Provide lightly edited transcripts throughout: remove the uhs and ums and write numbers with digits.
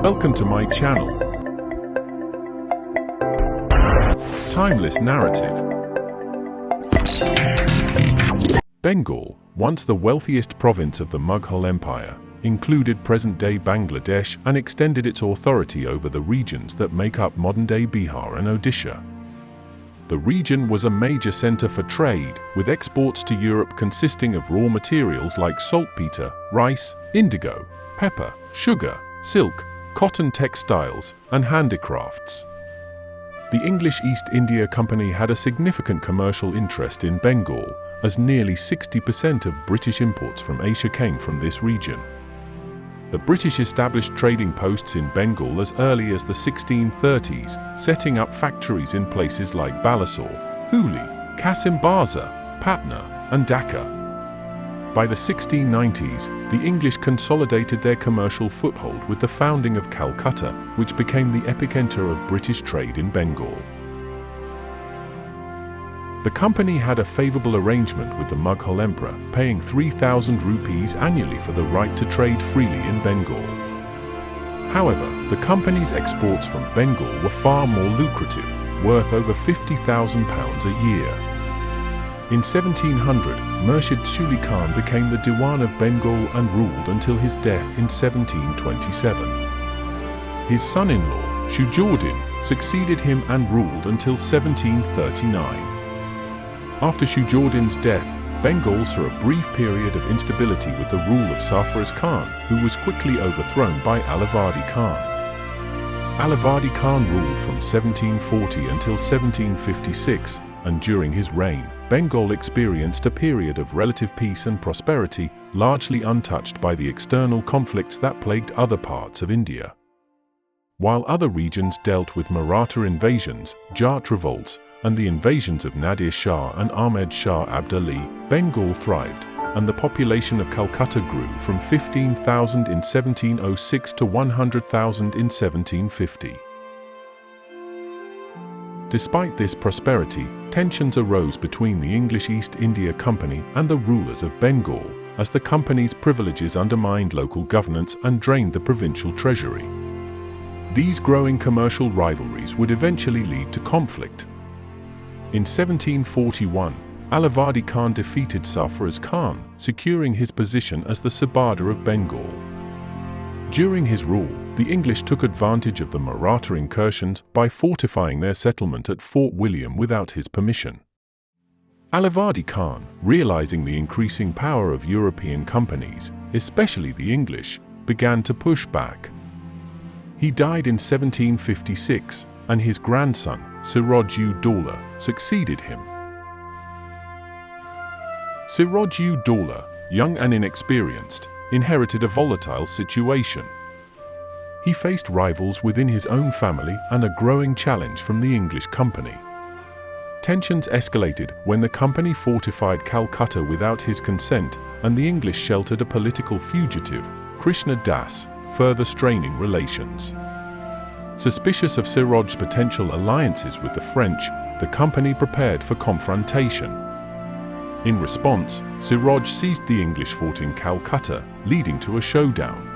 Welcome to my channel. Timeless narrative. Bengal, once the wealthiest province of the Mughal Empire, included present-day Bangladesh and extended its authority over the regions that make up modern-day Bihar and Odisha. The region was a major center for trade, with exports to Europe consisting of raw materials like saltpeter, rice, indigo, pepper, sugar, silk, cotton textiles, and handicrafts. The English East India Company had a significant commercial interest in Bengal, as nearly 60% of British imports from Asia came from this region. The British established trading posts in Bengal as early as the 1630s, setting up factories in places like Balasore, Hooghly, Kasim Bazar, Patna, and Dhaka. By the 1690s, the English consolidated their commercial foothold with the founding of Calcutta, which became the epicenter of British trade in Bengal. The company had a favorable arrangement with the Mughal emperor, paying 3,000 rupees annually for the right to trade freely in Bengal. However, the company's exports from Bengal were far more lucrative, worth over £50,000 a year. In 1700, Murshid Suli Khan became the Diwan of Bengal and ruled until his death in 1727. His son-in-law, Shujaudin, succeeded him and ruled until 1739. After Shujaudin's death, Bengal saw a brief period of instability with the rule of Sarfaraz Khan, who was quickly overthrown by Alivardi Khan. Alivardi Khan ruled from 1740 until 1756, and during his reign, Bengal experienced a period of relative peace and prosperity, largely untouched by the external conflicts that plagued other parts of India. While other regions dealt with Maratha invasions, Jat revolts, and the invasions of Nadir Shah and Ahmed Shah Abd Ali, Bengal thrived, and the population of Calcutta grew from 15,000 in 1706 to 100,000 in 1750. Despite this prosperity, tensions arose between the English East India Company and the rulers of Bengal, as the company's privileges undermined local governance and drained the provincial treasury. These growing commercial rivalries would eventually lead to conflict. In 1741, Alivardi Khan defeated Sarfaraz Khan, securing his position as the Subadar of Bengal. During his rule, the English took advantage of the Maratha incursions by fortifying their settlement at Fort William without his permission. Alivardi Khan, realizing the increasing power of European companies, especially the English, began to push back. He died in 1756, and his grandson, Siraj-ud-Daulah, succeeded him. Siraj-ud-Daulah, young and inexperienced, inherited a volatile situation. He faced rivals within his own family and a growing challenge from the English company. Tensions escalated when the company fortified Calcutta without his consent, and the English sheltered a political fugitive, Krishna Das, further straining relations. Suspicious of Siraj's potential alliances with the French, the company prepared for confrontation. In response, Siraj seized the English fort in Calcutta, leading to a showdown.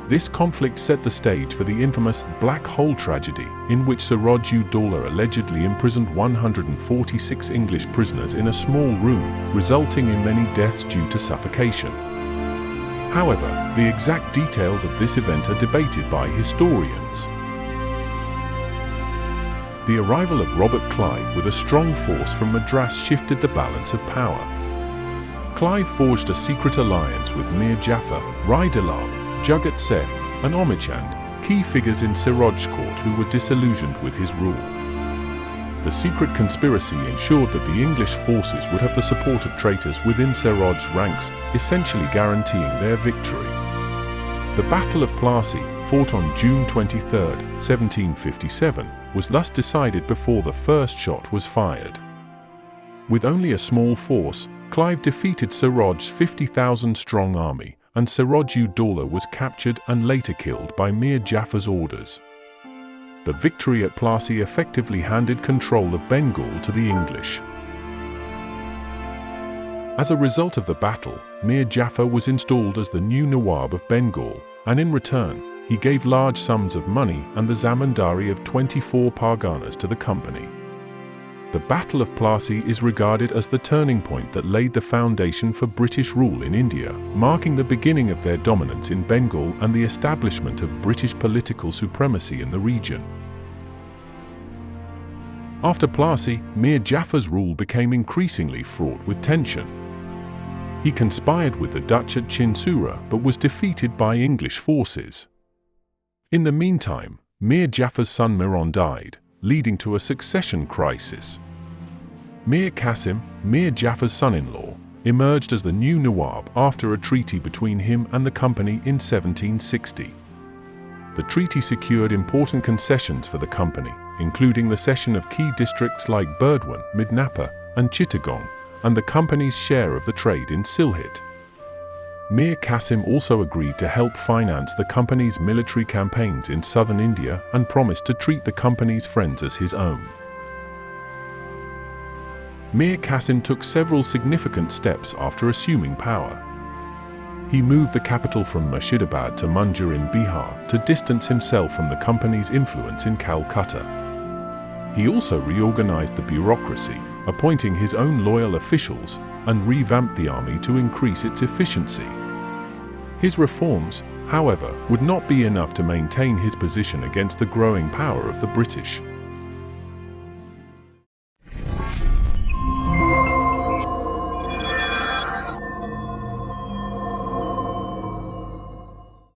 This conflict set the stage for the infamous Black Hole tragedy, in which Siraj-ud-Daulah allegedly imprisoned 146 English prisoners in a small room, resulting in many deaths due to suffocation. However, the exact details of this event are debated by historians. The arrival of Robert Clive with a strong force from Madras shifted the balance of power. Clive forged a secret alliance with Mir Jafar, Rai Dalab, Jugat Seth, and Omechand, key figures in Siraj's court who were disillusioned with his rule. The secret conspiracy ensured that the English forces would have the support of traitors within Siraj's ranks, essentially guaranteeing their victory. The Battle of Plassey, fought on June 23, 1757, was thus decided before the first shot was fired. With only a small force, Clive defeated Siraj's 50,000-strong army, and Siraj-ud-Daulah was captured and later killed by Mir Jafar's orders. The victory at Plassey effectively handed control of Bengal to the English. As a result of the battle, Mir Jafar was installed as the new Nawab of Bengal, and in return, he gave large sums of money and the zamindari of 24 parganas to the company. The Battle of Plassey is regarded as the turning point that laid the foundation for British rule in India, marking the beginning of their dominance in Bengal and the establishment of British political supremacy in the region. After Plassey, Mir Jafar's rule became increasingly fraught with tension. He conspired with the Dutch at Chinsura but was defeated by English forces. In the meantime, Mir Jafar's son Miran died, leading to a succession crisis. Mir Qasim, Mir Jafar's son-in-law, emerged as the new Nawab after a treaty between him and the company in 1760. The treaty secured important concessions for the company, including the cession of key districts like Burdwan, Midnapur, and Chittagong, and the company's share of the trade in Sylhet. Mir Qasim also agreed to help finance the company's military campaigns in southern India and promised to treat the company's friends as his own. Mir Qasim took several significant steps after assuming power. He moved the capital from Murshidabad to Munjur in Bihar to distance himself from the company's influence in Calcutta. He also reorganized the bureaucracy, appointing his own loyal officials, and revamped the army to increase its efficiency. His reforms, however, would not be enough to maintain his position against the growing power of the British.